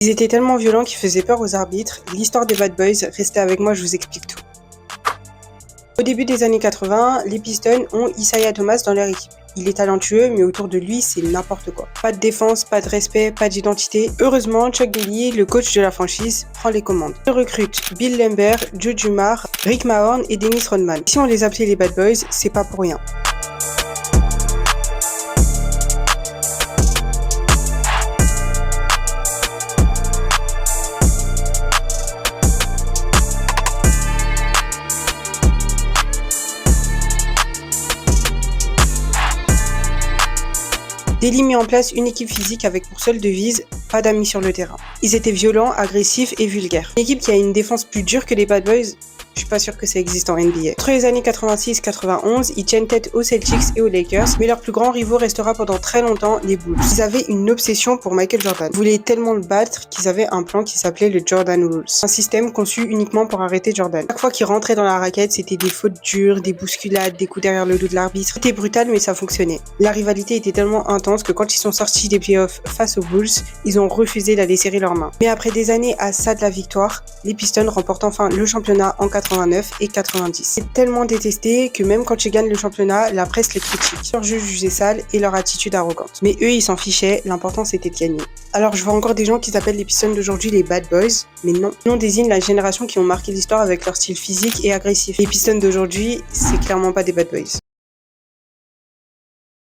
Ils étaient tellement violents qu'ils faisaient peur aux arbitres. L'histoire des Bad Boys, restez avec moi, je vous explique tout. Au début des années 80, les Pistons ont Isaiah Thomas dans leur équipe. Il est talentueux, mais autour de lui, c'est n'importe quoi. Pas de défense, pas de respect, pas d'identité. Heureusement, Chuck Daly, le coach de la franchise, prend les commandes. Il recrute Bill Lambert, Joe Dumars, Rick Mahorn et Dennis Rodman. Si on les appelait les Bad Boys, c'est pas pour rien. Daly mit en place une équipe physique avec pour seule devise « pas d'amis sur le terrain ». Ils étaient violents, agressifs et vulgaires. Une équipe qui a une défense plus dure que les Bad Boys, je suis pas sûr que ça existe en NBA. Entre les années 86-91, ils tiennent tête aux Celtics et aux Lakers, mais leur plus grand rivaux restera pendant très longtemps les Bulls. Ils avaient une obsession pour Michael Jordan. Ils voulaient tellement le battre qu'ils avaient un plan qui s'appelait le Jordan Rules. Un système conçu uniquement pour arrêter Jordan. Chaque fois qu'il rentrait dans la raquette, c'était des fautes dures, des bousculades, des coups derrière le dos de l'arbitre. C'était brutal, mais ça fonctionnait. La rivalité était tellement intense que quand ils sont sortis des playoffs face aux Bulls, ils ont refusé d'aller serrer leurs mains. Mais après des années à ça de la victoire, les Pistons remportent enfin le championnat en 89 et 90. C'est tellement détesté que même quand ils gagnent le championnat, la presse les critique. Leur jeu jugé sale et leur attitude arrogante. Mais eux, ils s'en fichaient, l'important c'était de gagner. Alors je vois encore des gens qui s'appellent les Pistons d'aujourd'hui les Bad Boys, mais non. On désigne la génération qui ont marqué l'histoire avec leur style physique et agressif. Les Pistons d'aujourd'hui, c'est clairement pas des Bad Boys.